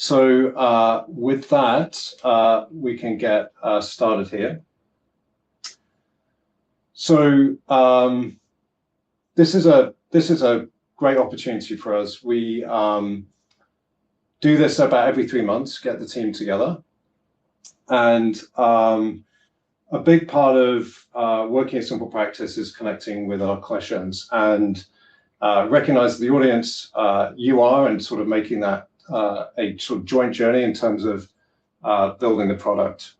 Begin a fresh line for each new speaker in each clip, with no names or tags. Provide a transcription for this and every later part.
So with that, we can get started here. So this is a great opportunity for us. We do this about every 3 months, get the team together, and a big part of working at SimplePractice is connecting with our clinicians and recognize the audience you are, and sort of making that a sort of joint journey in terms of building the product.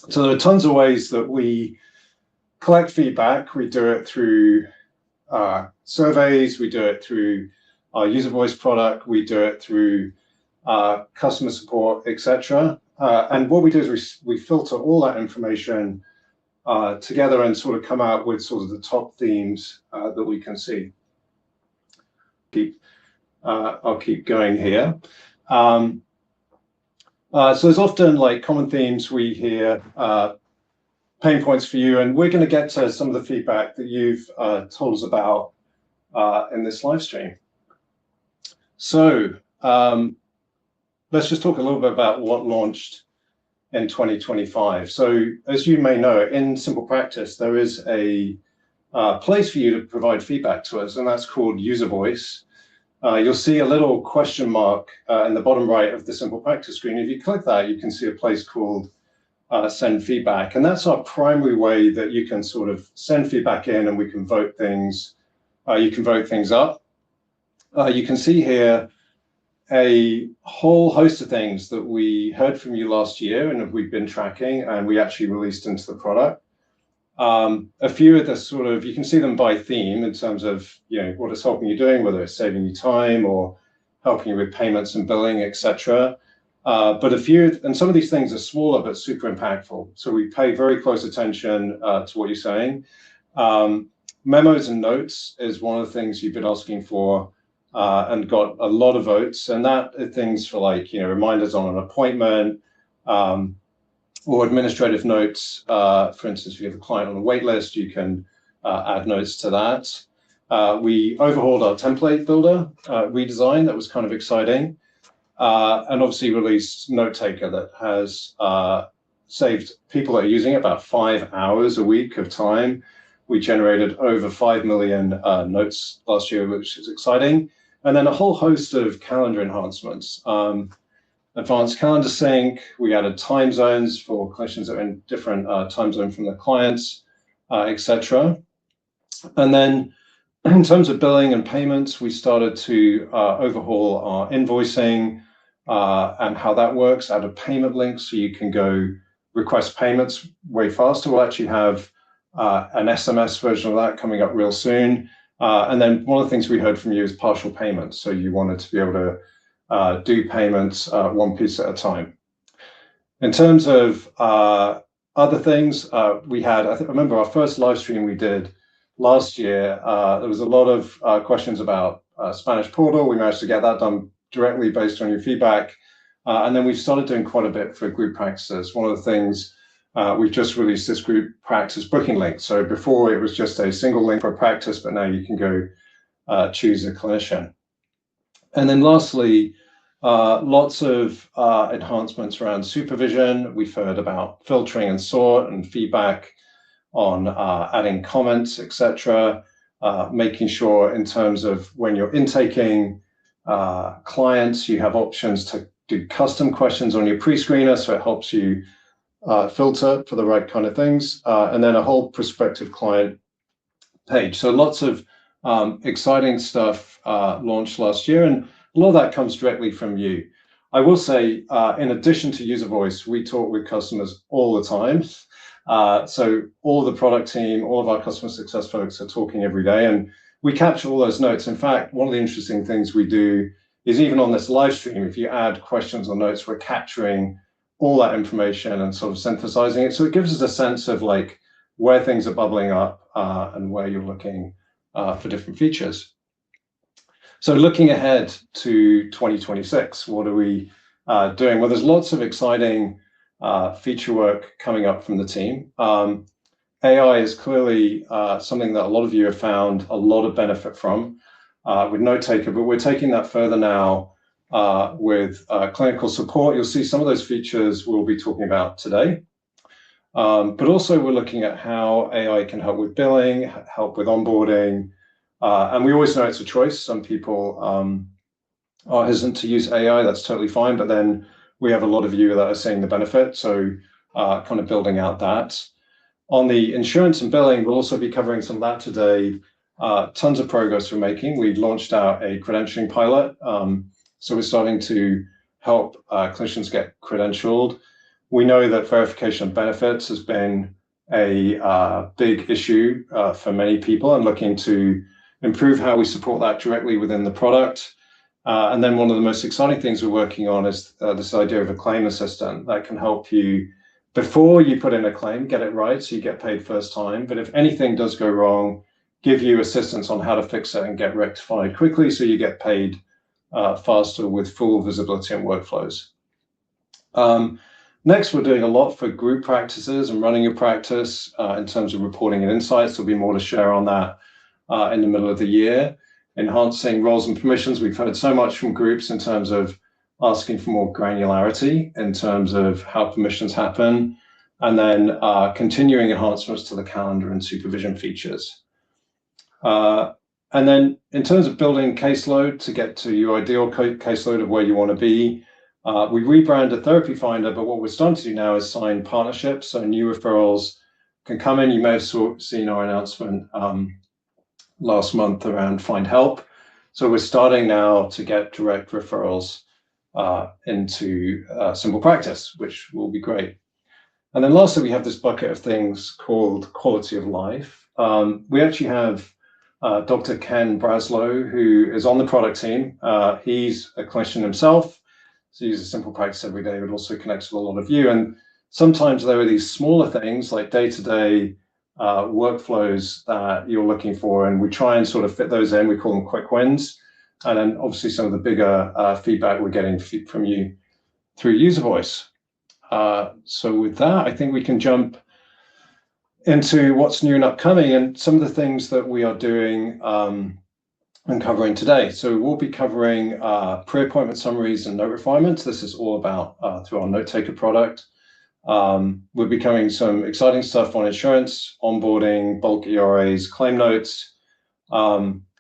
So there are tons of ways that we collect feedback. We do it through surveys, we do it through our UserVoice product, we do it through customer support, etc. And what we do is we filter all that information together and sort of come out with sort of the top themes that we can see. I'll keep going here. So there's often like common themes we hear, pain points for you, and we're going to get to some of the feedback that you've told us about in this live stream. So let's just talk a little bit about what launched in 2025. So as you may know, in SimplePractice, there is a place for you to provide feedback to us, and that's called UserVoice. You'll see a little question mark in the bottom right of the SimplePractice screen. If you click that, you can see a place called send feedback, and that's our primary way that you can sort of send feedback in, and we can vote things. You can vote things up. You can see here a whole host of things that we heard from you last year and we've been tracking, and we actually released into the product. A few of the sort of, you can see them by theme in terms of, you know, what it's helping you doing, whether it's saving you time or helping you with payments and billing, etc. But a few, and some of these things are smaller but super impactful. So we pay very close attention to what you're saying. Memos and notes is one of the things you've been asking for and got a lot of votes. And that are things for, like, you know, reminders on an appointment, or administrative notes. For instance, if you have a client on a wait list, you can add notes to that. We overhauled our template builder redesign. That was kind of exciting. And obviously released Notetaker that has saved people that are using it about 5 hours a week of time. We generated over 5 million notes last year, which is exciting. And then a whole host of calendar enhancements. Advanced calendar sync, we added time zones for clinicians that are in different time zone from their clients, etc. And then in terms of billing and payments, we started to overhaul our invoicing and how that works, added payment links so you can go request payments way faster. We'll actually have an SMS version of that coming up real soon. And then one of the things we heard from you is partial payments. So you wanted to be able to do payments one piece at a time. In terms of other things, we had, I remember our first live stream we did last year, there was a lot of questions about Spanish portal. We managed to get that done directly based on your feedback. And then we've started doing quite a bit for group practices. One of the things, we've just released this group practice booking link. So before it was just a single link for a practice, but now you can go choose a clinician. And then lastly, lots of enhancements around supervision. We've heard about filtering and sort and feedback on adding comments, etc. Making sure in terms of when you're intaking clients, you have options to do custom questions on your pre-screener, so it helps you filter for the right kind of things. And then a whole prospective client page. So lots of exciting stuff launched last year, and a lot of that comes directly from you. I will say, in addition to UserVoice, we talk with customers all the time. So all the product team, all of our customer success folks are talking every day, and we capture all those notes. In fact, one of the interesting things we do is, even on this live stream, if you add questions or notes, we're capturing all that information and sort of synthesizing it. So it gives us a sense of like where things are bubbling up and where you're looking for different features. So looking ahead to 2026, what are we doing? Well, there's lots of exciting feature work coming up from the team. AI is clearly something that a lot of you have found a lot of benefit from with Notetaker, but we're taking that further now with clinical support. You'll see some of those features we'll be talking about today. But also we're looking at how AI can help with billing, help with onboarding. And we always know it's a choice. Some people are hesitant to use AI, that's totally fine. But then we have a lot of you that are seeing the benefit. So kind of building out that. On the insurance and billing, we'll also be covering some of that today. Tons of progress we're making. We launched out a credentialing pilot. So we're starting to help clinicians get credentialed. We know that verification of benefits has been a big issue for many people, and looking to improve how we support that directly within the product. And then one of the most exciting things we're working on is this idea of a claim assistant that can help you before you put in a claim, get it right so you get paid first time. But if anything does go wrong, give you assistance on how to fix it and get rectified quickly so you get paid faster with full visibility and workflows. Next, we're doing a lot for group practices and running your practice in terms of reporting and insights. There'll be more to share on that in the middle of the year. Enhancing roles and permissions. We've heard so much from groups in terms of asking for more granularity in terms of how permissions happen, and then continuing enhancements to the calendar and supervision features. And then in terms of building caseload to get to your ideal caseload of where you want to be, we rebranded Therapy Finder, but what we're starting to do now is sign partnerships, so new referrals can come in. You may have seen our announcement last month around Find Help. So we're starting now to get direct referrals into SimplePractice, which will be great. And then lastly, we have this bucket of things called quality of life. We actually have Dr. Ken Braslow, who is on the product team. He's a clinician himself, so he uses SimplePractice every day, but also connects with a lot of you. And sometimes there are these smaller things like day-to-day workflows that you're looking for, and we try and sort of fit those in. We call them quick wins. And then obviously some of the bigger feedback we're getting from you through UserVoice. So with that, I think we can jump into what's new and upcoming and some of the things that we are doing and covering today. So we'll be covering pre-appointment summaries and note refinements. This is all about through our Notetaker product. We'll be covering some exciting stuff on insurance, onboarding, bulk ERAs, claim notes.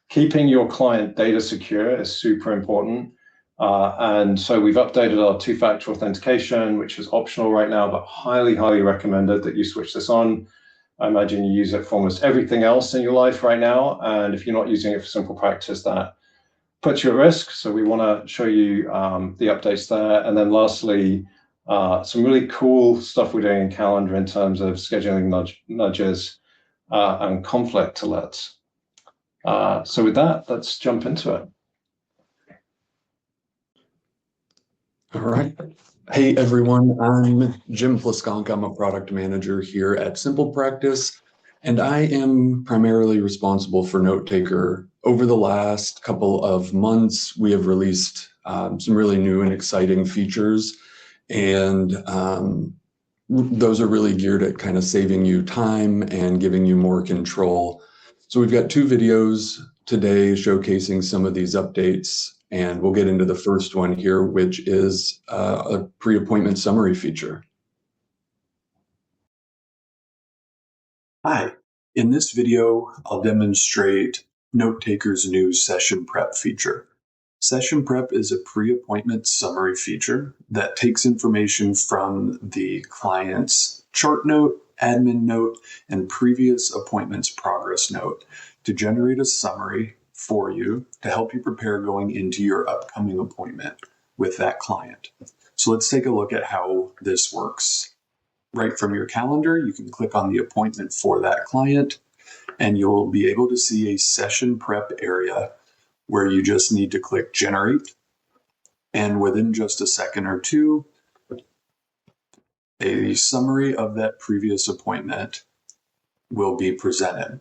Keeping your client data secure is super important. And so we've updated our two-factor authentication, which is optional right now, but highly, highly recommended that you switch this on. I imagine you use it for almost everything else in your life right now. And if you're not using it for SimplePractice, that puts you at risk. So we want to show you the updates there. And then lastly, some really cool stuff we're doing in calendar in terms of scheduling nudges and conflict alerts. So with that, let's jump into it.
All right. Hey, everyone. I'm Jim Plaskonka. I'm a product manager here at SimplePractice, and I am primarily responsible for Notetaker. Over the last couple of months, we have released some really new and exciting features, and those are really geared at kind of saving you time and giving you more control. So we've got two videos today showcasing some of these updates, and we'll get into the first one here, which is a pre-appointment summary feature. Hi, in this video, I'll demonstrate Notetaker's new Session Prep feature. Session Prep is a pre-appointment summary feature that takes information from the client's chart note, admin note, and previous appointments progress note to generate a summary for you to help you prepare going into your upcoming appointment with that client. So let's take a look at how this works. Right from your calendar, you can click on the appointment for that client, and you'll be able to see a session prep area where you just need to click generate. And within just a second or two, a summary of that previous appointment will be presented.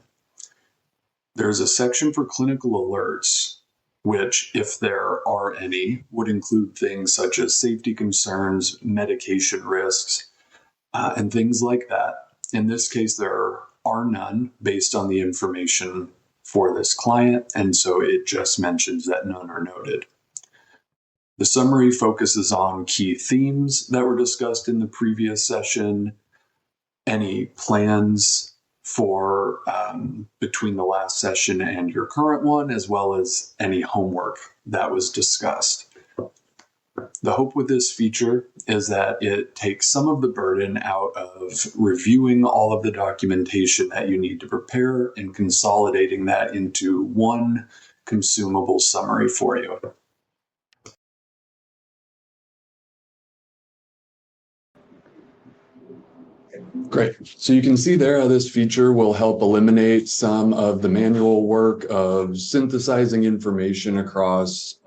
There's a section for clinical alerts, which, if there are any, would include things such as safety concerns, medication risks, and things like that. In this case, there are none based on the information for this client, and so it just mentions that none are noted. The summary focuses on key themes that were discussed in the previous session, any plans for between the last session and your current one, as well as any homework that was discussed. The hope with this feature is that it takes some of the burden out of reviewing all of the documentation that you need to prepare and consolidating that into one consumable summary for you. Great. So you can see there how this feature will help eliminate some of the manual work of synthesizing information across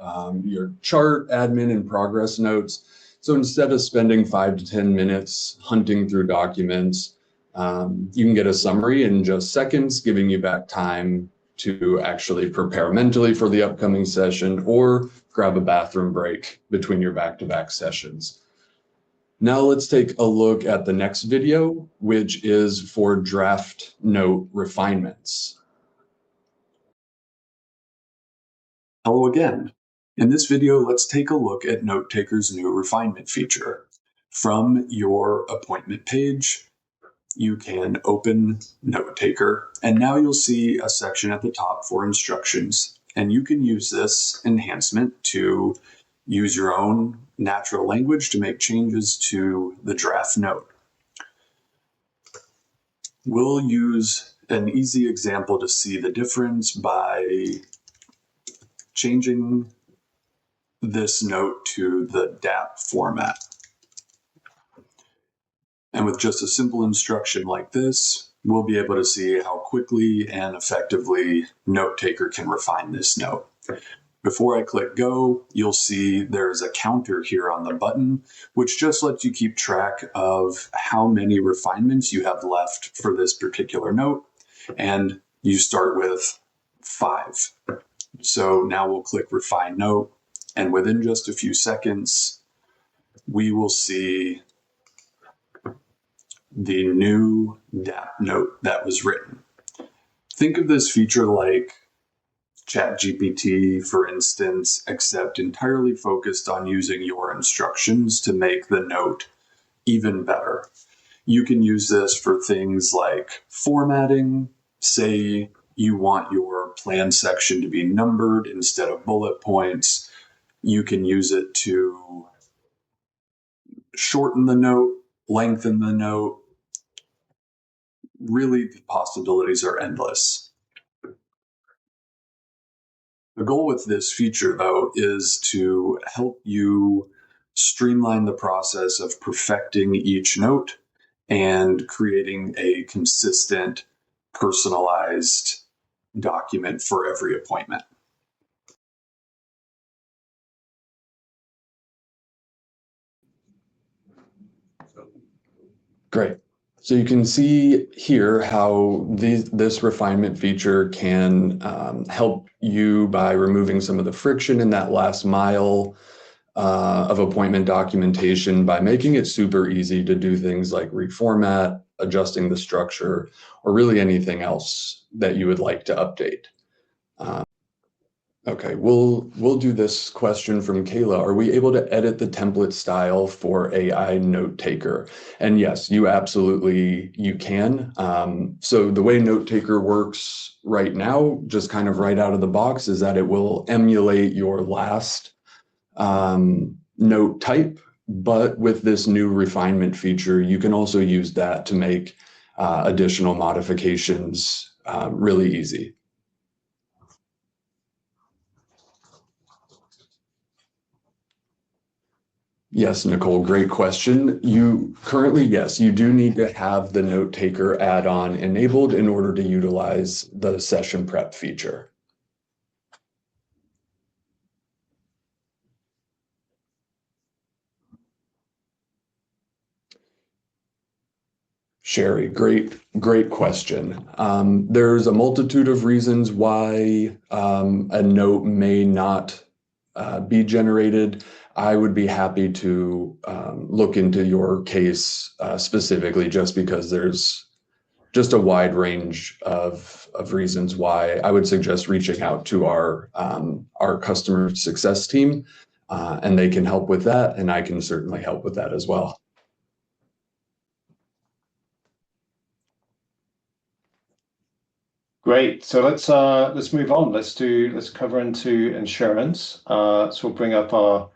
your chart, admin, and progress notes. So instead of spending 5 to 10 minutes hunting through documents, you can get a summary in just seconds, giving you back time to actually prepare mentally for the upcoming session or grab a bathroom break between your back-to-back sessions. Now let's take a look at the next video, which is for draft note refinements. Hello again. In this video, let's take a look at Notetaker's new refinement feature. From your appointment page, you can open Notetaker, and now you'll see a section at the top for instructions. And you can use this enhancement to use your own natural language to make changes to the draft note. We'll use an easy example to see the difference by changing this note to the DAP format. And with just a simple instruction like this, we'll be able to see how quickly and effectively Notetaker can refine this note. Before I click go, you'll see there's a counter here on the button, which just lets you keep track of how many refinements you have left for this particular note. And you start with 5. So now we'll click refine note, and within just a few seconds, we will see the new DAP note that was written. Think of this feature like ChatGPT, for instance, except entirely focused on using your instructions to make the note even better. You can use this for things like formatting. Say you want your plan section to be numbered instead of bullet points. You can use it to shorten the note, lengthen the note. Really, the possibilities are endless. The goal with this feature, though, is to help you streamline the process of perfecting each note and creating a consistent, personalized document for every appointment. Great. So you can see here how this refinement feature can help you by removing some of the friction in that last mile of appointment documentation by making it super easy to do things like reformat, adjusting the structure, or really anything else that you would like to update. Okay, we'll do this question from Kayla. Are we able to edit the template style for AI Notetaker? And yes, you can. So the way Notetaker works right now, just kind of right out of the box, is that it will emulate your last note type, but with this new refinement feature, you can also use that to make additional modifications really easy. Yes, Nicole, great question. Yes, you do need to have the Notetaker add-on enabled in order to utilize the session prep feature. Sherry, great question. There's a multitude of reasons why a note may not be generated. I would be happy to look into your case specifically, just because there's just a wide range of reasons why. I would suggest reaching out to our customer success team And they can help with that, and I can certainly help with that as well.
Great. So let's move on. Let's cover into insurance. So we'll bring up our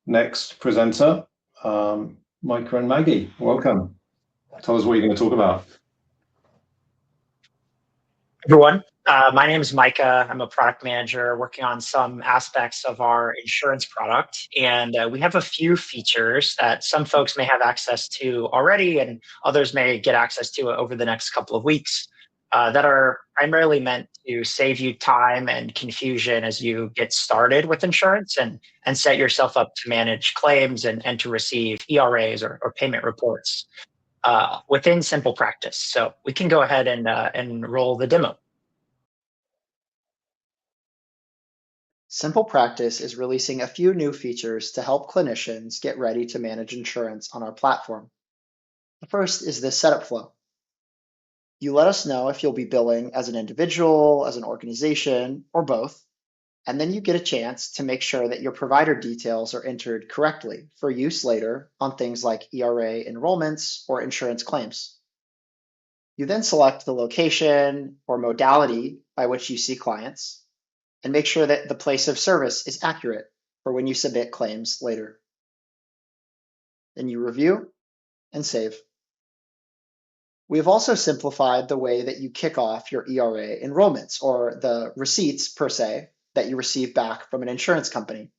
next presenter, Micah and Maggie. Welcome. Tell us what you're going to talk about.
Everyone, my name is Micah. I'm a product manager working on some aspects of our insurance product. And we have a few features that some folks may have access to already and others may get access to over the next couple of weeks that are primarily meant to save you time and confusion as you get started with insurance and set yourself up to manage claims and to receive ERAs or payment reports within SimplePractice. So we can go ahead and roll the demo.
SimplePractice is releasing a few new features to help clinicians get ready to manage insurance on our platform. The first is this setup flow. You let us know if you'll be billing as an individual, as an organization, or both, and then you get a chance to make sure that your provider details are entered correctly for use later on things like ERA enrollments or insurance claims. You then select the location or modality by which you see clients and make sure that the place of service is accurate for when you submit claims later. Then you review and save. We have also simplified the way that you kick off your ERA enrollments, or the receipts per se that you receive back from an insurance company.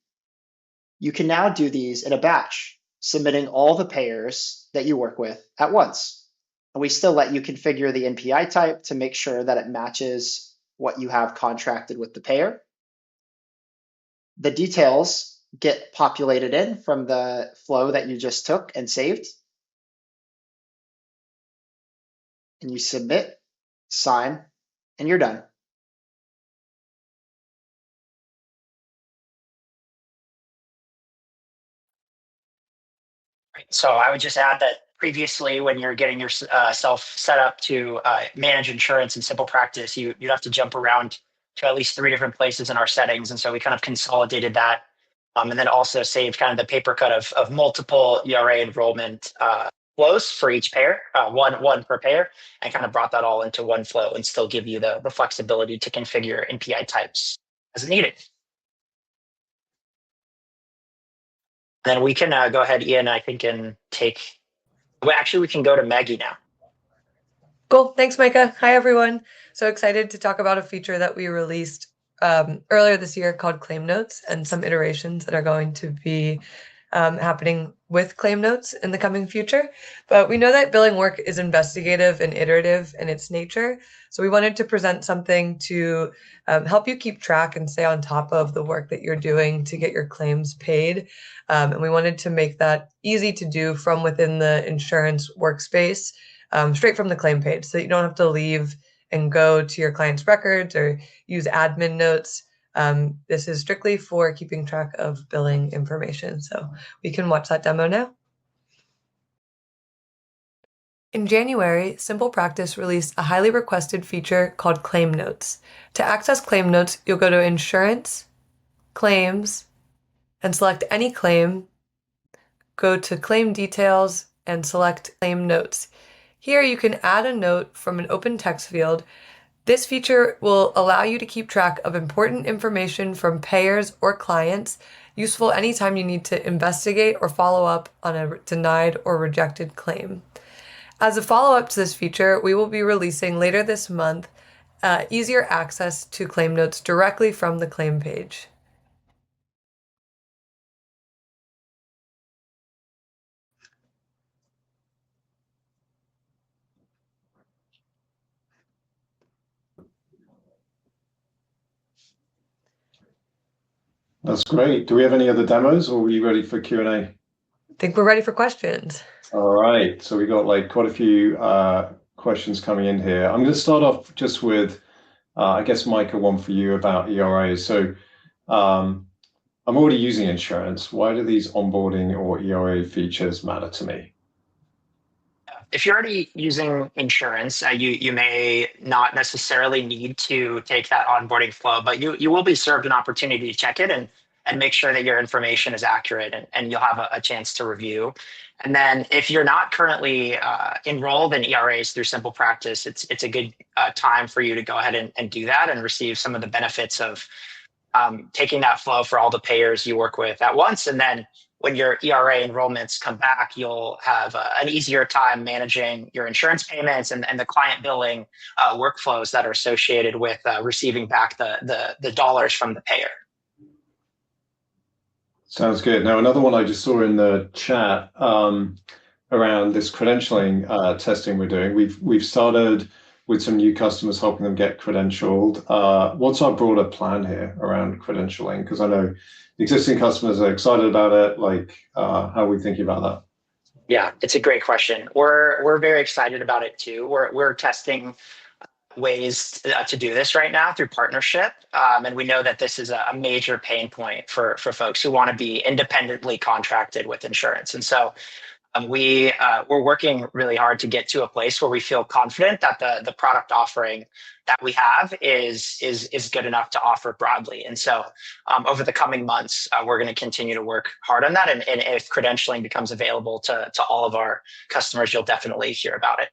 You can now do these in a batch, submitting all the payers that you work with at once. And we still let you configure the NPI type to make sure that it matches what you have contracted with the payer. The details get populated in from the flow that you just took and saved. And you submit, sign, and you're done.
So I would just add that previously, when you're getting yourself set up to manage insurance in SimplePractice, you'd have to jump around to at least 3 different places in our settings. And so we kind of consolidated that and then also saved kind of the paper cut of multiple ERA enrollment flows for each payer, one per payer, and kind of brought that all into one flow and still give you the flexibility to configure NPI types as needed. Then we can go ahead, Ian, I think, and take. Well, actually, we can go to Maggie now.
Cool. Thanks, Micah. Hi, everyone. So excited to talk about a feature that we released earlier this year called Claim Notes, and some iterations that are going to be happening with Claim Notes in the coming future. But we know that billing work is investigative and iterative in its nature. So we wanted to present something to help you keep track and stay on top of the work that you're doing to get your claims paid. And we wanted to make that easy to do from within the insurance workspace, straight from the claim page, so that you don't have to leave and go to your client's records or use admin notes. This is strictly for keeping track of billing information. So we can watch that demo now. In January, SimplePractice released a highly requested feature called Claim Notes. To access Claim Notes, you'll go to Insurance, Claims, and select any claim. Go to Claim Details and select Claim Notes. Here you can add a note from an open text field. This feature will allow you to keep track of important information from payers or clients, useful anytime you need to investigate or follow up on a denied or rejected claim. As a follow-up to this feature, we will be releasing later this month easier access to claim notes directly from the claim page.
That's great. Do we have any other demos, or are we ready for Q&A?
I think we're ready for questions.
All right. So we got like quite a few questions coming in here. I'm going to start off just with, I guess, Micah, one for you about ERAs. So I'm already using insurance. Why do these onboarding or ERA features matter to me?
If you're already using insurance, you may not necessarily need to take that onboarding flow, but you will be served an opportunity to check it. And and make sure that your information is accurate, and you'll have a chance to review. And then if you're not currently enrolled in ERAs through SimplePractice, it's a good time for you to go ahead and do that and receive some of the benefits of taking that flow for all the payers you work with at once. And then when your ERA enrollments come back, you'll have an easier time managing your insurance payments and the client billing workflows that are associated with receiving back the dollars from the payer.
Sounds good. Now, another one I just saw in the chat around this credentialing testing we're doing. We've started with some new customers, helping them get credentialed. What's our broader plan here around credentialing? Because I know existing customers are excited about it. Like, how are we thinking about that?
Yeah, it's a great question. We're very excited about it too. We're testing ways to do this right now through partnership, and we know that this is a major pain point for folks who want to be independently contracted with insurance. And so we're working really hard to get to a place where we feel confident that the product offering that we have is good enough to offer broadly. And so over the coming months, we're going to continue to work hard on that. And if credentialing becomes available to all of our customers, you'll definitely hear about it.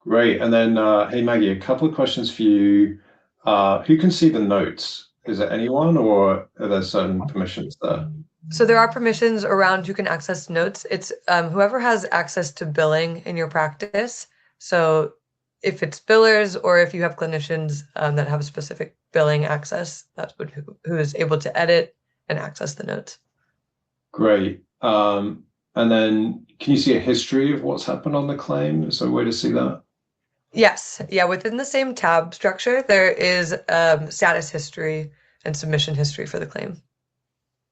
Great. And then, hey, Maggie, a couple of questions for you. Who can see the notes? Is it anyone, or are there certain permissions there?
So there are permissions around who can access notes. It's whoever has access to billing in your practice. So if it's billers or if you have clinicians that have a specific billing access, that's who is able to edit and access the notes.
Great. And then can you see a history of what's happened on the claim? Is there a way to see that?
Yes. Yeah. Within the same tab structure, there is status history and submission history for the claim.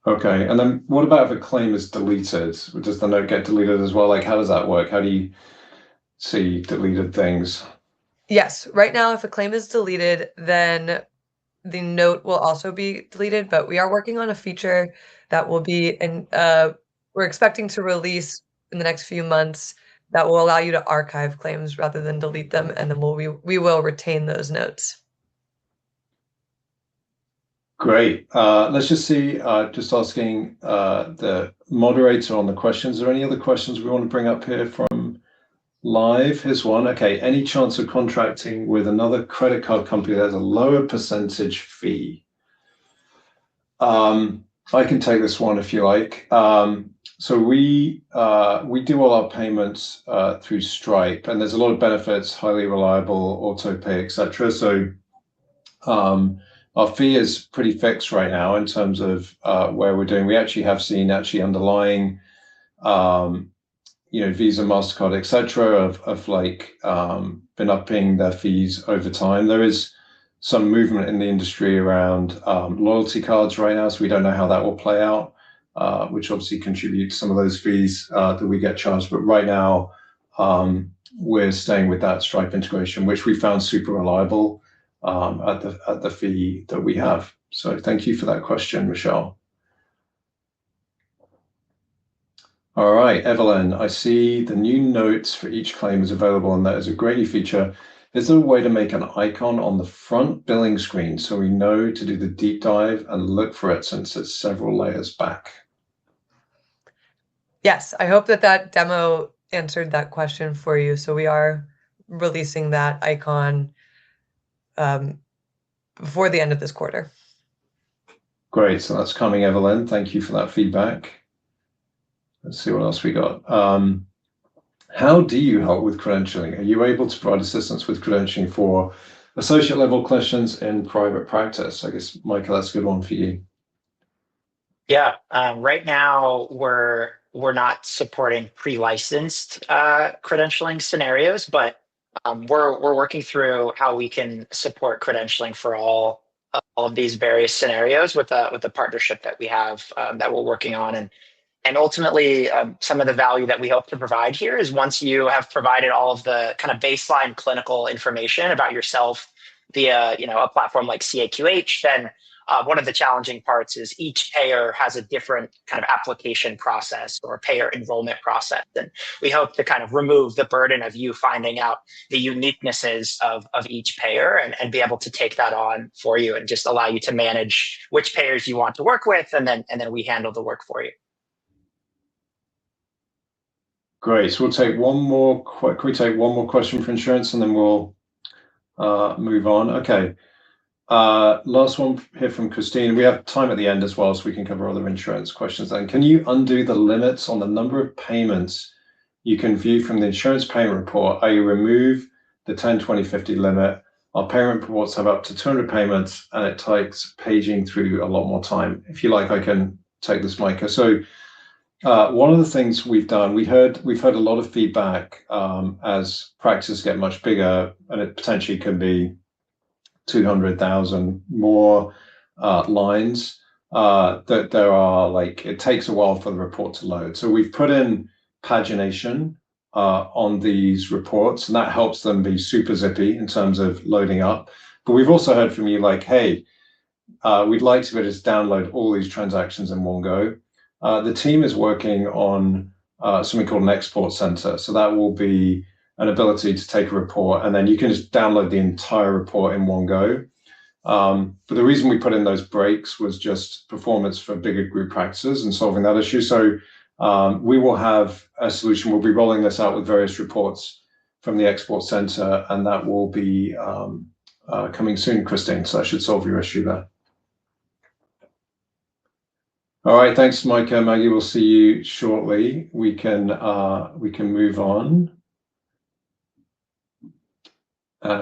Okay. And then what about if a claim is deleted? Does the note get deleted as well? Like, how does that work? How do you see deleted things?
Yes. Right now, if a claim is deleted, then the note will also be deleted, but we are working on a feature that will be, and we're expecting to release in the next few months, that will allow you to archive claims rather than delete them, and then we will retain those notes.
Great. Let's just see, just asking the moderator on the questions. Are there any other questions we want to bring up here from live? Here's one. Okay. Any chance of contracting with another credit card company that has a lower percentage fee? I can take this one if you like. So we do all our payments through Stripe, and there's a lot of benefits, highly reliable, auto pay, etc. So our fee is pretty fixed right now in terms of where we're doing. We actually have seen underlying, Visa, MasterCard, etc. have like been upping their fees over time. There is some movement in the industry around loyalty cards right now, so we don't know how that will play out, which obviously contributes to some of those fees that we get charged. But right now, we're staying with that Stripe integration, which we found super reliable at the fee that we have. So thank you for that question, Michelle. All right, Evelyn, I see the new notes for each claim is available, and that is a great new feature. Is there a way to make an icon on the front billing screen so we know to do the deep dive and look for it since it's several layers back?
Yes, I hope that demo answered that question for you. So we are releasing that icon before the end of this quarter.
Great, so that's coming, Evelyn. Thank you for that feedback. Let's see what else we got. How do you help with credentialing? Are you able to provide assistance with credentialing for associate level clinicians in private practice? I guess, Michael, that's a good one for you.
Yeah, right now we're not supporting pre-licensed credentialing scenarios, but we're working through how we can support credentialing for all of these various scenarios with the partnership that we have that we're working on. And ultimately, some of the value that we hope to provide here is once you have provided all of the kind of baseline clinical information about yourself via a platform like CAQH, then one of the challenging parts is each payer has a different kind of application process or payer enrollment process. And we hope to kind of remove the burden of you finding out the uniquenesses of each payer and be able to take that on for you and just allow you to manage which payers you want to work with, and then we handle the work for you.
Great. So we'll take one more. Can we take one more question for insurance, and then we'll move on? Okay. Last one here from Christine. We have time at the end as well, so we can cover other insurance questions then. Can you undo the limits on the number of payments you can view from the insurance payment report? I remove the 10, 20, 50 limit. Our payment reports have up to 200 payments, and it takes paging through a lot more time. If you like, I can take this, Micah. So one of the things we've done, we've heard a lot of feedback as practices get much bigger, and it potentially can be 200,000 more lines, that there are it takes a while for the report to load. So we've put in pagination on these reports, and that helps them be super zippy in terms of loading up. But we've also heard from you hey, we'd like to be able to download all these transactions in one go. The team is working on something called an export center. So that will be an ability to take a report, and then you can just download the entire report in one go. But the reason we put in those breaks was just performance for bigger group practices and solving that issue. So we will have a solution. We'll be rolling this out with various reports from the export center, and that will be coming soon, Christine. So that should solve your issue there. All right, thanks, Micah. Maggie, we'll see you shortly. We can move on.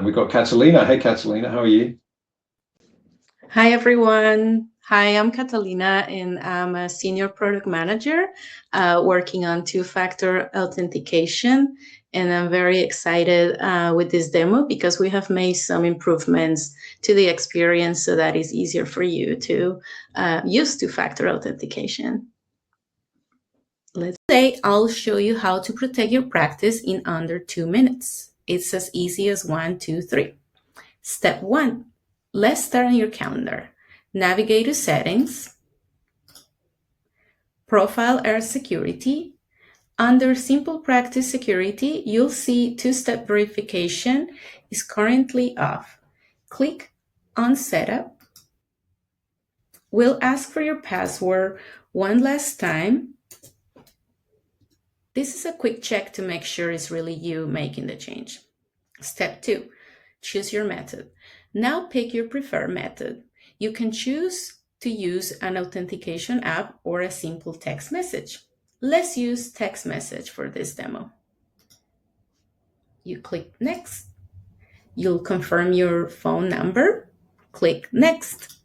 We've got Catalina. Hey, Catalina, how are you?
Hi, everyone. Hi, I'm Catalina, and I'm a senior product manager working on two-factor authentication. And I'm very excited with this demo because we have made some improvements to the experience so that it's easier for you to use two-factor authentication. Today, I'll show you how to protect your practice in under 2 minutes. It's as easy as 1, 2, 3. Step 1, let's start on your calendar. Navigate to Settings, Profile Air Security. Under SimplePractice Security, you'll see two-step verification is currently off. Click on Setup. We'll ask for your password one last time. This is a quick check to make sure it's really you making the change. Step 2, choose your method. Now pick your preferred method. You can choose to use an authentication app or a simple text message. Let's use text message for this demo. You click Next. You'll confirm your phone number. Click Next.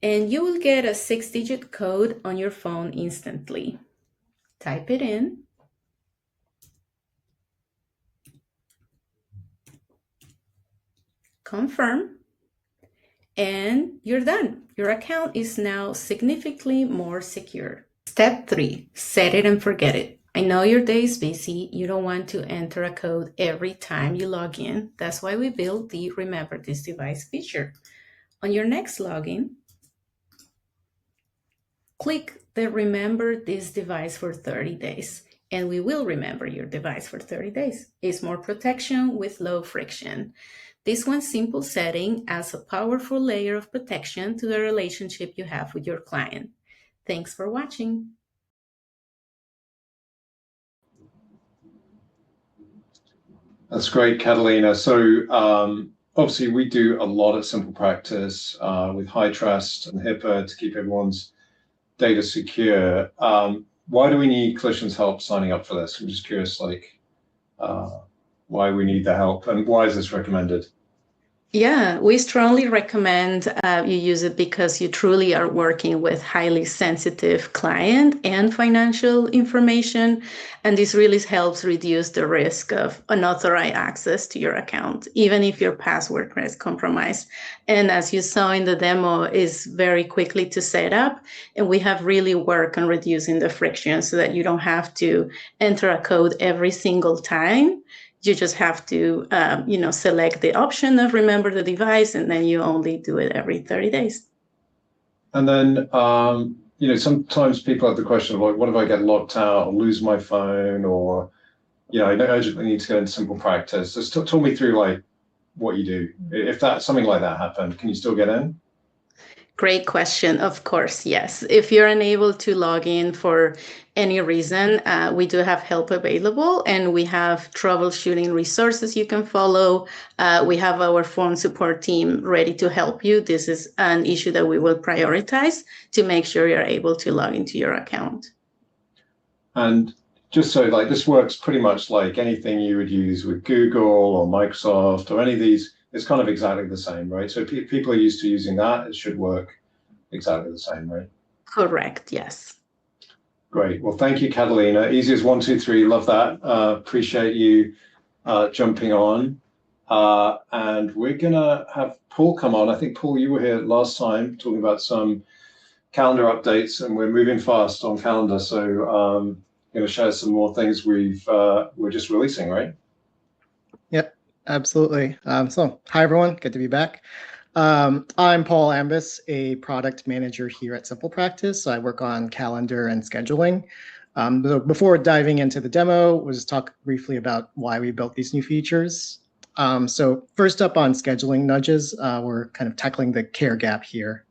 And you will get a 6-digit code on your phone instantly. Type it in. Confirm. And you're done. Your account is now significantly more secure. Step 3, set it and forget it. I know your day is busy. You don't want to enter a code every time you log in. That's why we built the Remember This Device feature. On your next login, click the Remember This Device for 30 days, and we will remember your device for 30 days. It's more protection with low friction. This one simple setting adds a powerful layer of protection to the relationship you have with your client. Thanks for watching.
That's great, Catalina. So obviously we do a lot at SimplePractice with high trust and HIPAA to keep everyone's data secure. Why do we need clinicians' help signing up for this? I'm just curious, why we need the help and why is this recommended?
Yeah, we strongly recommend you use it because you truly are working with highly sensitive client and financial information. And this really helps reduce the risk of unauthorized access to your account, even if your password is compromised. And as you saw in the demo, is very quickly to set up. And we have really worked on reducing the friction so that you don't have to enter a code every single time You just have to, select the option of remember the device, and then you only do it every 30 days.
And then, sometimes people have the question of like, what if I get locked out or lose my phone, or, I urgently need to go into SimplePractice. Just talk me through like what you do. If something like that happened, can you still get in?
Great question. Of course, yes. If you're unable to log in for any reason, we do have help available, and we have troubleshooting resources you can follow. We have our phone support team ready to help you. This is an issue that we will prioritize to make sure you're able to log into your account.
And just so like this works pretty much like anything you would use with Google or Microsoft or any of these, it's kind of exactly the same, right? So people are used to using that. It should work exactly the same, right?
Correct, yes.
Great. Well, thank you, Catalina. Easy as 1, 2, 3. Love that. Appreciate you jumping on. And we're going to have Paul come on. I think, Paul, you were here last time talking about some calendar updates, and we're moving fast on calendar. So going to share some more things we're just releasing, right?
Yep, absolutely. So hi, everyone. Good to be back. I'm Paul Ambus, a product manager here at SimplePractice. I work on calendar and scheduling. Before diving into the demo, we'll just talk briefly about why we built these new features. So first up on scheduling nudges, we're kind of tackling the care gap here.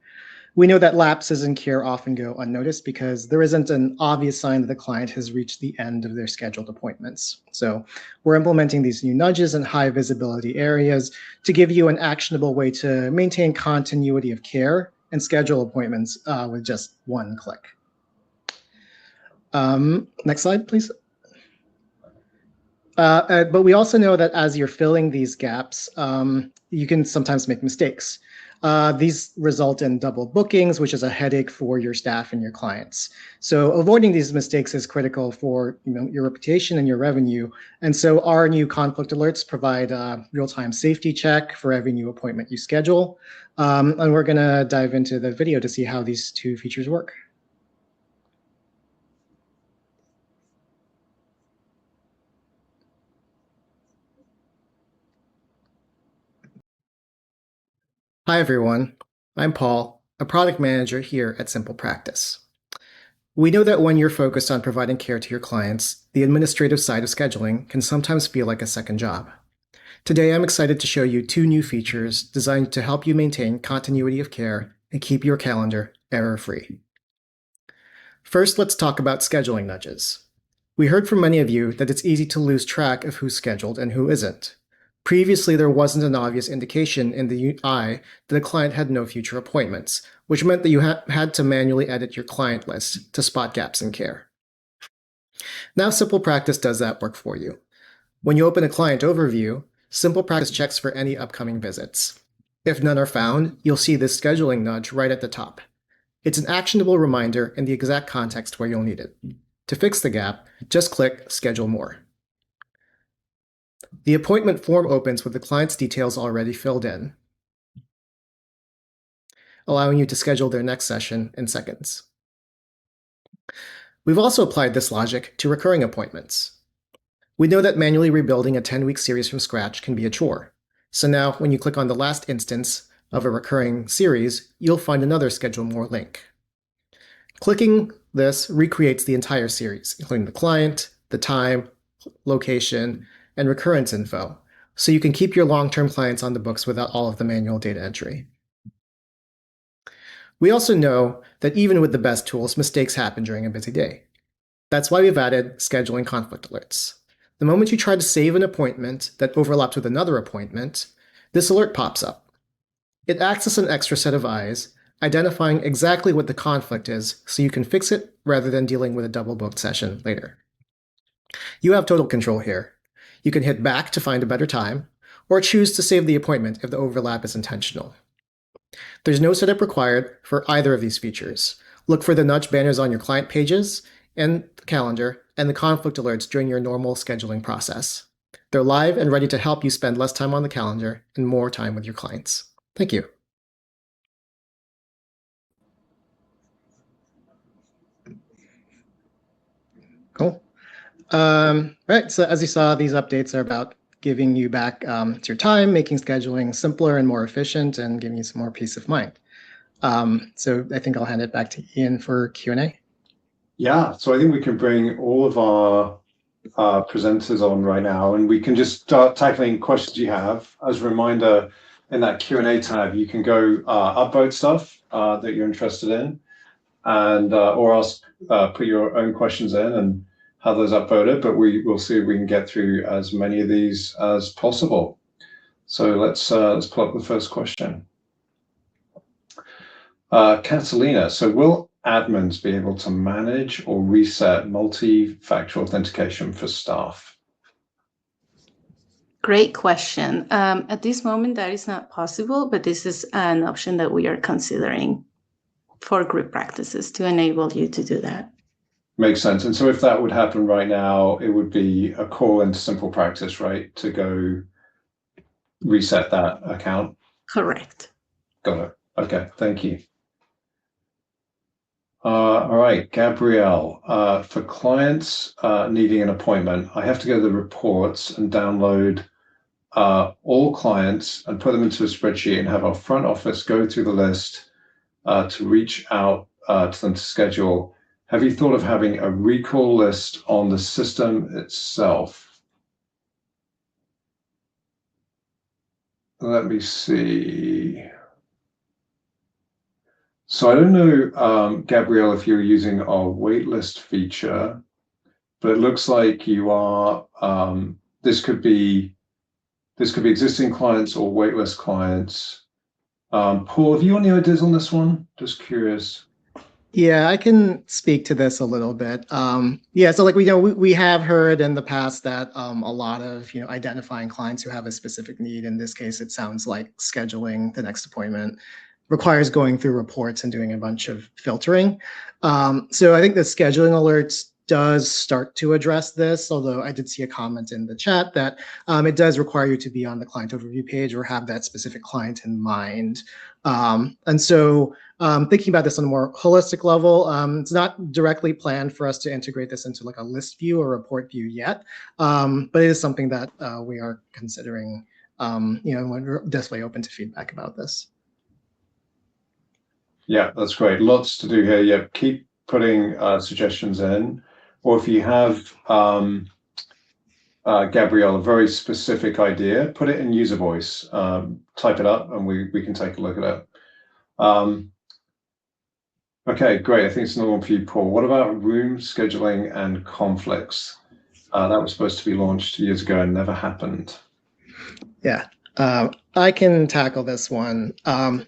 We know that lapses in care often go unnoticed because there isn't an obvious sign that the client has reached the end of their scheduled appointments. So we're implementing these new nudges in high visibility areas to give you an actionable way to maintain continuity of care and schedule appointments with just one click. Next slide, please. But we also know that as you're filling these gaps, you can sometimes make mistakes. These result in double bookings, which is a headache for your staff and your clients. So avoiding these mistakes is critical for your reputation and your revenue. And so our new conflict alerts provide a real-time safety check for every new appointment you schedule. And we're going to dive into the video to see how these two features work. Hi, everyone. I'm Paul, a product manager here at SimplePractice. We know that when you're focused on providing care to your clients, the administrative side of scheduling can sometimes feel like a second job. Today, I'm excited to show you two new features designed to help you maintain continuity of care and keep your calendar error-free. First, let's talk about scheduling nudges. We heard from many of you that it's easy to lose track of who's scheduled and who isn't. Previously, there wasn't an obvious indication in the UI that a client had no future appointments, which meant that you had to manually edit your client list to spot gaps in care. Now SimplePractice does that work for you. When you open a client overview, SimplePractice checks for any upcoming visits. If none are found, you'll see this scheduling nudge right at the top. It's an actionable reminder in the exact context where you'll need it. To fix the gap, just click Schedule More. The appointment form opens with the client's details already filled in, allowing you to schedule their next session in seconds. We've also applied this logic to recurring appointments. We know that manually rebuilding a 10-week series from scratch can be a chore. So now, when you click on the last instance of a recurring series, you'll find another Schedule More link. Clicking this recreates the entire series, including the client, the time, location, and recurrence info, so you can keep your long-term clients on the books without all of the manual data entry. We also know that even with the best tools, mistakes happen during a busy day. That's why we've added scheduling conflict alerts. The moment you try to save an appointment that overlaps with another appointment, this alert pops up. It acts as an extra set of eyes, identifying exactly what the conflict is so you can fix it rather than dealing with a double-booked session later. You have total control here. You can hit back to find a better time, or choose to save the appointment if the overlap is intentional. There's no setup required for either of these features. Look for the nudge banners on your client pages and the calendar and the conflict alerts during your normal scheduling process. They're live and ready to help you spend less time on the calendar and more time with your clients. Thank you. Cool. Right, so as you saw, these updates are about giving you back to your time, making scheduling simpler and more efficient, and giving you some more peace of mind. So I think I'll hand it back to Ian for Q&A.
Yeah, so I think we can bring all of our presenters on right now, and we can just start tackling questions you have. As a reminder, in that Q&A tab, you can go upvote stuff that you're interested in, and or ask, put your own questions in and have those upvoted, but we will see if we can get through as many of these as possible. So let's pull up the first question. Catalina, so will admins be able to manage or reset multi-factor authentication for staff?
Great question. At this moment, that is not possible, but this is an option that we are considering for group practices to enable you to do that.
Makes sense. And so if that would happen right now, it would be a call into SimplePractice, right, to go reset that account?
Correct.
Got it. Okay, thank you. All right, Gabrielle, for clients needing an appointment, I have to go to the reports and download all clients and put them into a spreadsheet and have our front office go through the list to reach out to them to schedule. Have you thought of having a recall list on the system itself? Let me see. So I don't know, Gabrielle, if you're using our waitlist feature, but it looks like you are. This could be existing clients or waitlist clients. Paul, have you any ideas on this one? Just curious.
Yeah, I can speak to this a little bit. Yeah, so like we have heard in the past that a lot of identifying clients who have a specific need. In this case, it sounds like scheduling the next appointment requires going through reports and doing a bunch of filtering. So I think the scheduling alerts does start to address this, although I did see a comment in the chat that it does require you to be on the client overview page or have that specific client in mind. And so thinking about this on a more holistic level, it's not directly planned for us to integrate this into like a list view or report view yet, but it is something that we are considering. We're definitely open to feedback about this.
Yeah, that's great. Lots to do here. Yeah, keep putting suggestions in. Or if you have, Gabrielle, a very specific idea, put it in UserVoice. Type it up and we can take a look at it. Okay, great. I think it's another one for you, Paul. What about room scheduling and conflicts? That was supposed to be launched years ago and never happened.
Yeah. I can tackle this one.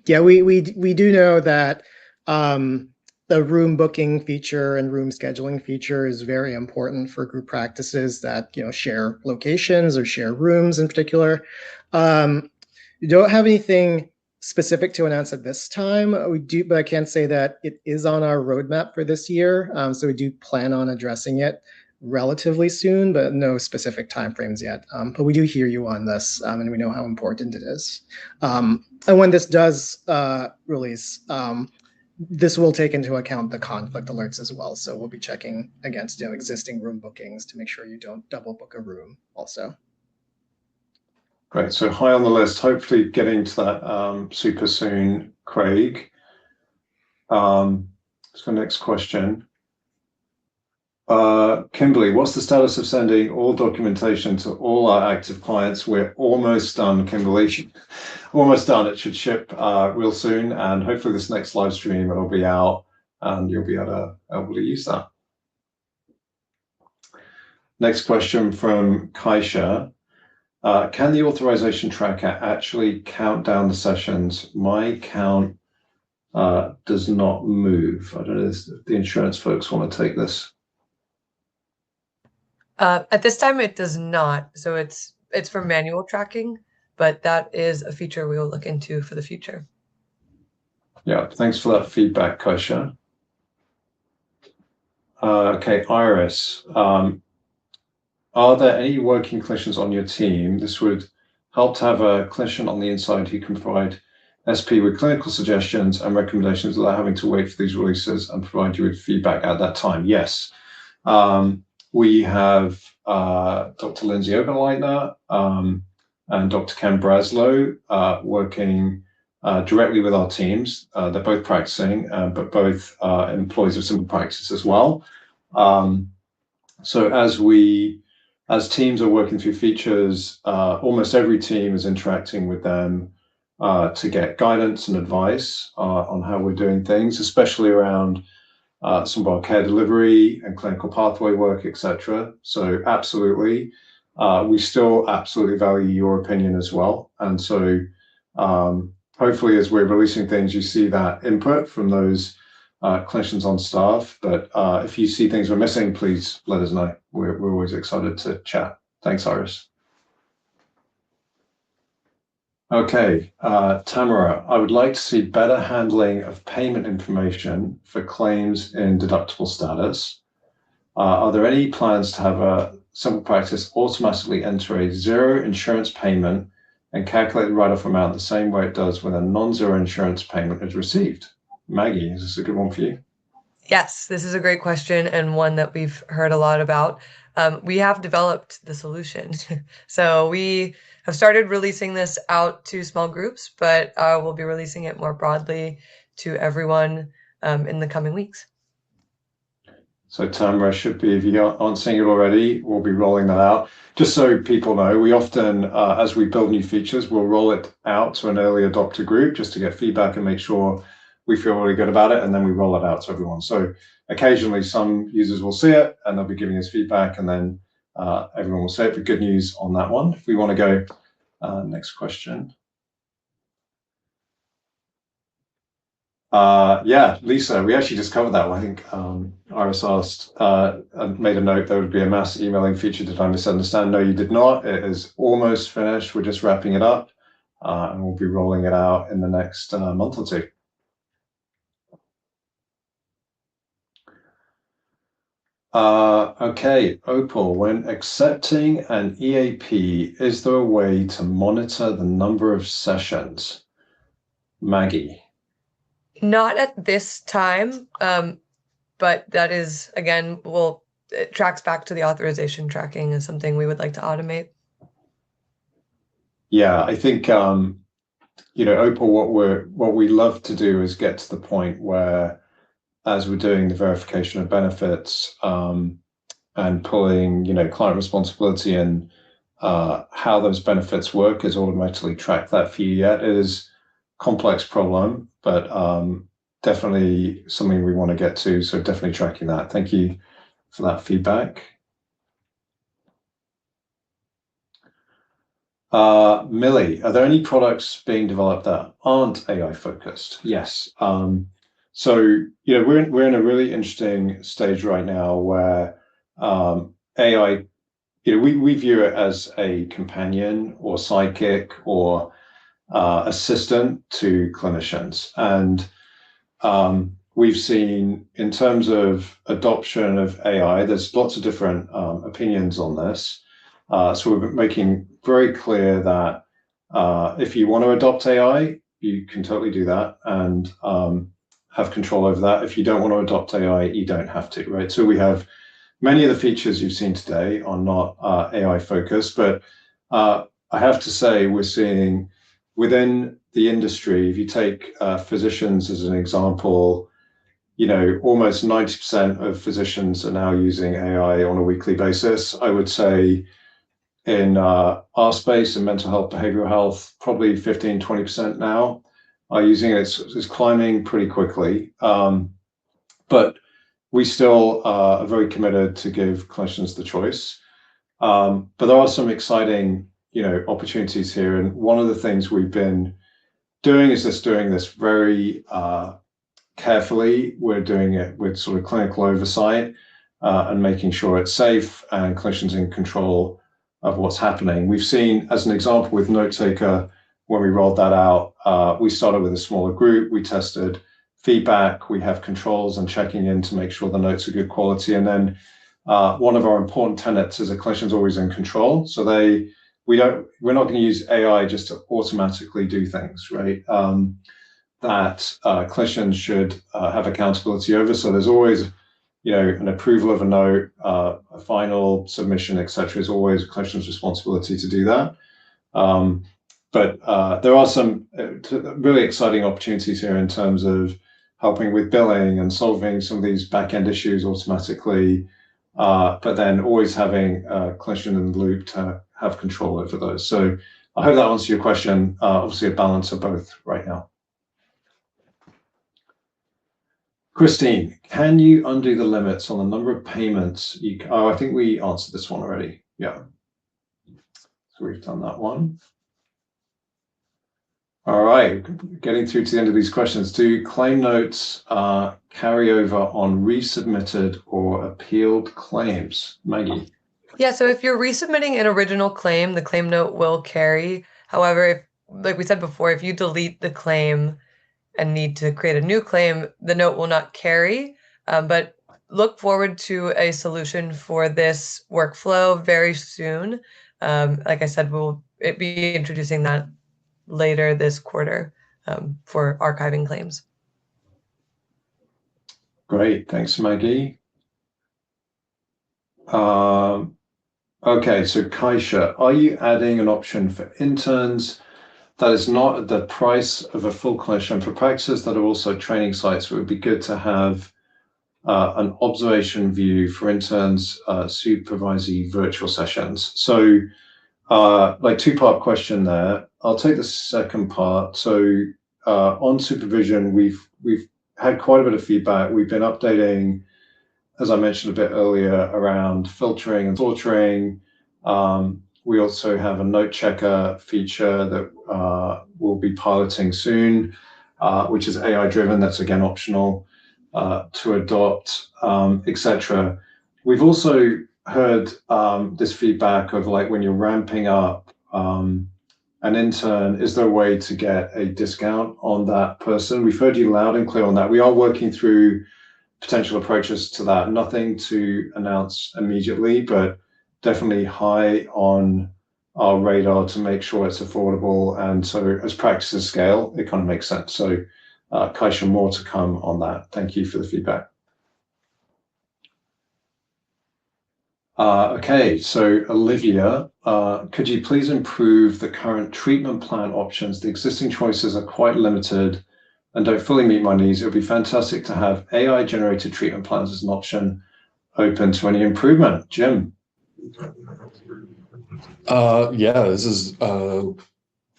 Yeah, we do know that the room booking feature and room scheduling feature is very important for group practices that share locations or share rooms in particular. We don't have anything specific to announce at this time. We do, but I can say that it is on our roadmap for this year. So we do plan on addressing it relatively soon, but no specific timeframes yet. But we do hear you on this, and we know how important it is. And when this does release, this will take into account the conflict alerts as well. So we'll be checking against existing room bookings to make sure you don't double book a room also.
Great. So high on the list, hopefully getting to that super soon, Craig. So next question. Kimberly, what's the status of sending all documentation to all our active clients? We're almost done, Kimberly. Almost done. It should ship real soon, and hopefully this next live stream it'll be out and you'll be able to use that. Next question from Kaisha. Can the authorization tracker actually count down the sessions? My count does not move. I don't know if the insurance folks want to take this.
At this time, it does not. So it's for manual tracking, but that is a feature we will look into for the future.
Yeah, thanks for that feedback, Kaisha. Okay, Iris. Are there any working clinicians on your team? This would help to have a clinician on the inside who can provide SP with clinical suggestions and recommendations without having to wait for these releases and provide you with feedback at that time. Yes. we have Dr. Lindsay Oberleitner and Dr. Ken Braslow working directly with our teams. They're both practicing, but both employees of SimplePractice as well. So as teams are working through features, almost every team is interacting with them to get guidance and advice on how we're doing things, especially around some of our care delivery and clinical pathway work, etc. So absolutely, we still absolutely value your opinion as well. And so hopefully as we're releasing things, you see that input from those clinicians on staff. But if you see things we're missing, please let us know. We're always excited to chat. Thanks, Iris. Okay, Tamara, I would like to see better handling of payment information for claims in deductible status. Are there any plans to have a SimplePractice automatically enter a zero insurance payment and calculate the write-off amount the same way it does when a non-zero insurance payment is received? Maggie, is this a good one for you?
Yes, this is a great question and one that we've heard a lot about. We have developed the solution. So we have started releasing this out to small groups, but we'll be releasing it more broadly to everyone in the coming weeks.
So Tamara should be, if you aren't seeing it already, we'll be rolling that out. Just so people know, we often, as we build new features, we'll roll it out to an early adopter group just to get feedback and make sure we feel really good about it, and then we roll it out to everyone. So occasionally some users will see it and they'll be giving us feedback, and then everyone will say it. But good news on that one. If we want to go next question. Yeah, Lisa, we actually just covered that one. I think Iris asked, made a note there would be a mass emailing feature. Did I misunderstand? No, you did not. It is almost finished. We're just wrapping it up, and we'll be rolling it out in the next month or two. Okay, Opal, when accepting an EAP, is there a way to monitor the number of sessions? Maggie.
Not at this time, but that is, again, it tracks back to the authorization tracking as something we would like to automate.
Yeah, I think, Opal, what we love to do is get to the point where, as we're doing the verification of benefits and pulling, client responsibility and how those benefits work is automatically track that for you yet. It is a complex problem, but definitely something we want to get to. So definitely tracking that. Thank you for that feedback. Millie, are there any products being developed that aren't AI focused? Yes. So, we're in a really interesting stage right now where AI, we view it as a companion or sidekick or assistant to clinicians. And we've seen, in terms of adoption of AI, there's lots of different opinions on this. So we're making very clear that if you want to adopt AI, you can totally do that and have control over that. If you don't want to adopt AI, you don't have to, right? So we have many of the features you've seen today are not AI focused, but I have to say we're seeing within the industry, if you take physicians as an example, almost 90% of physicians are now using AI on a weekly basis. I would say in our space, in mental health, behavioral health, probably 15, 20% now are using it. It's climbing pretty quickly. But we still are very committed to give clinicians the choice. But there are some exciting, opportunities here. And one of the things we've been doing is doing this very carefully. We're doing it with sort of clinical oversight and making sure it's safe and clinicians in control of what's happening. We've seen, as an example, with Notetaker, when we rolled that out, we started with a smaller group. We tested feedback. We have controls and checking in to make sure the notes are good quality. And then one of our important tenets is a clinician's always in control. So we're not going to use AI just to automatically do things, right? That clinicians should have accountability over. So there's always an approval of a note, a final submission, etc., is always a clinician's responsibility to do that. But there are some really exciting opportunities here in terms of helping with billing and solving some of these back-end issues automatically, but then always having a clinician in the loop to have control over those. So I hope that answers your question. Obviously, a balance of both right now. Christine, can you undo the limits on the number of payments? I think we answered this one already. Yeah. So we've done that one. All right, getting through to the end of these questions. Do claim notes carry over on resubmitted or appealed claims? Maggie?
Yeah, so if you're resubmitting an original claim, the claim note will carry. However, if, like we said before, if you delete the claim and need to create a new claim, the note will not carry. But look forward to a solution for this workflow very soon. Like I said, we'll be introducing that later this quarter for archiving claims.
Great, thanks, Maggie. Okay, so Kaisha, are you adding an option for interns that is not at the price of a full clinician for practices that are also training sites? It would be good to have an observation view for interns, supervisory virtual sessions. So like two-part question there. I'll take the second part. So on supervision, we've had quite a bit of feedback. We've been updating, as I mentioned a bit earlier, around filtering and filtering. We also have a note checker feature that we'll be piloting soon, which is AI driven. That's again optional to adopt, etc. We've also heard this feedback of like when you're ramping up an intern, is there a way to get a discount on that person? We've heard you loud and clear on that. We are working through potential approaches to that. Nothing to announce immediately, but definitely high on our radar to make sure it's affordable. And so as practices scale, it kind of makes sense. So Kaisha, more to come on that. Thank you for the feedback. Okay, so Olivia, could you please improve the current treatment plan options? The existing choices are quite limited and don't fully meet my needs. It would be fantastic to have AI-generated treatment plans as an option. Open to any improvement. Jim?
Yeah, this is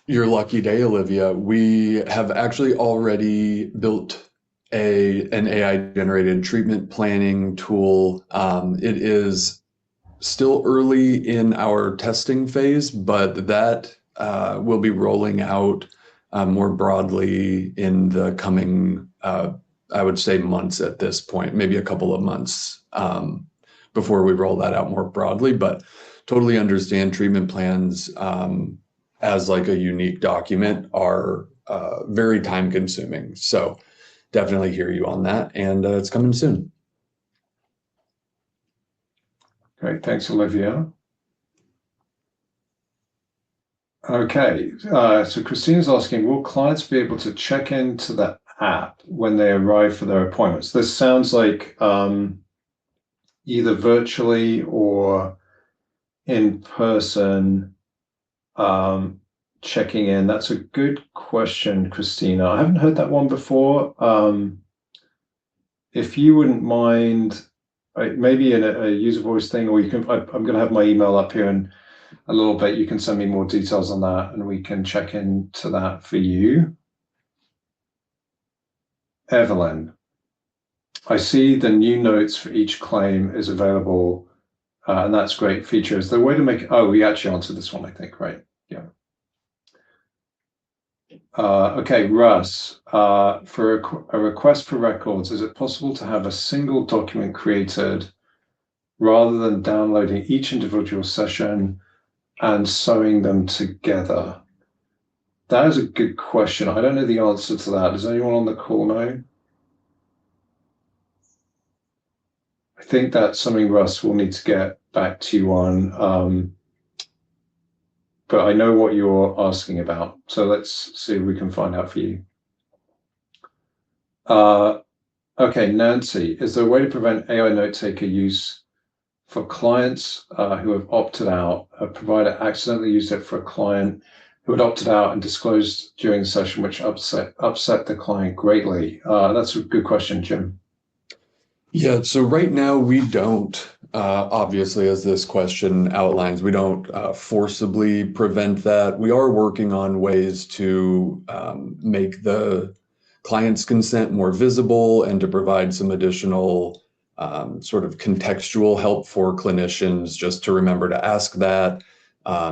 your lucky day, Olivia. We have actually already built an AI-generated treatment planning tool. It is still early in our testing phase, but that will be rolling out more broadly in the coming, I would say, months at this point, maybe a couple of months before we roll that out more broadly. But totally understand treatment plans as like a unique document are very time consuming. So definitely hear you on that. And it's coming soon.
Great, thanks, Olivia. Okay, so Christina's asking, will clients be able to check into the app when they arrive for their appointments? This sounds like either virtually or in person checking in. That's a good question, Christina. I haven't heard that one before. If you wouldn't mind, maybe in a UserVoice thing, or you can, I'm going to have my email up here in a little bit. You can send me more details on that and we can check into that for you. Evelyn, I see the new notes for each claim is available, and that's great feature. Is there a way to make, oh, we actually answered this one, I think, right? Yeah. Okay, Russ, for a request for records, is it possible to have a single document created rather than downloading each individual session and sewing them together? That is a good question. I don't know the answer to that. Does anyone on the call know? I think that's something Russ will need to get back to you on. But I know what you're asking about. So let's see if we can find out for you. Okay, Nancy, is there a way to prevent AI note taker use for clients who have opted out? A provider accidentally used it for a client who had opted out and disclosed during the session, which upset the client greatly. That's a good question, Jim.
Yeah, so right now we don't, obviously, as this question outlines, we don't forcibly prevent that. We are working on ways to make the client's consent more visible and to provide some additional sort of contextual help for clinicians just to remember to ask that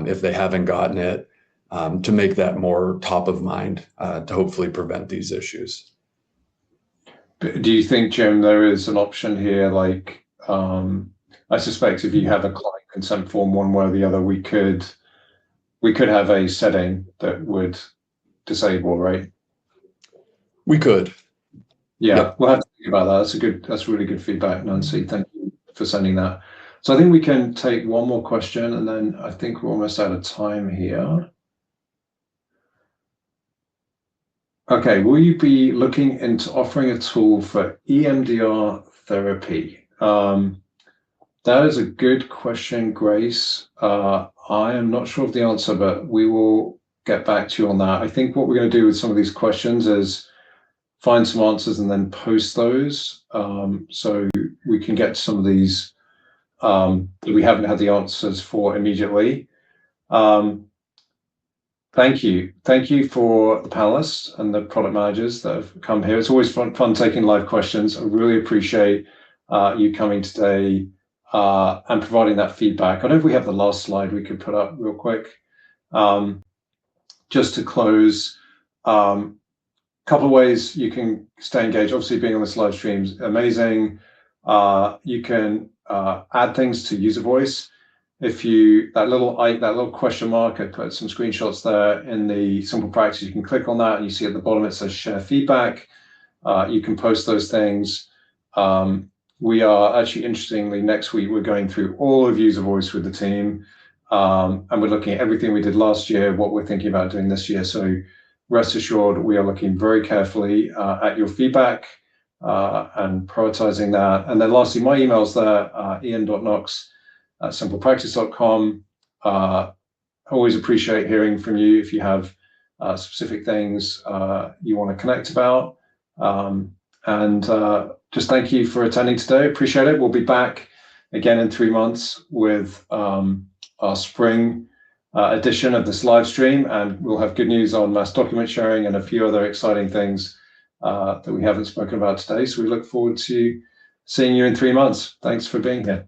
if they haven't gotten it, to make that more top of mind to hopefully prevent these issues.
Do you think, Jim, there is an option here? Like, I suspect if you have a client consent form one way or the other, we could have a setting that would disable, right?
We could.
Yeah,
Yep.
we'll have to think about that. That's really good feedback, Nancy. Thank you for sending that. So I think we can take one more question, and then I think we're almost out of time here. Okay, will you be looking into offering a tool for EMDR therapy? That is a good question, Grace. I am not sure of the answer, but we will get back to you on that. I think what we're going to do with some of these questions is find some answers and then post those, so we can get to some of these that we haven't had the answers for immediately. Thank you for the panelists and the product managers that have come here. It's always fun taking live questions. I really appreciate you coming today and providing that feedback. I don't know if we have the last slide we could put up real quick. Just to close, couple of ways you can stay engaged. Obviously, being on this live stream is amazing. You can add things to UserVoice. If you that little question mark, I put some screenshots there in the SimplePractice. You can click on that, and you see at the bottom it says share feedback. You can post those things. We are actually, interestingly, next week we're going through all of UserVoice with the team, and we're looking at everything we did last year, what we're thinking about doing this year. So rest assured, we are looking very carefully at your feedback and prioritizing that. And then lastly, my email's there, ian.knox@simplepractice.com. Always appreciate hearing from you if you have specific things you want to connect about. And just thank you for attending today. Appreciate it. We'll be back again in 3 months with our spring edition of this live stream, and we'll have good news on mass document sharing and a few other exciting things that we haven't spoken about today. So we look forward to seeing you in 3 months. Thanks for being here.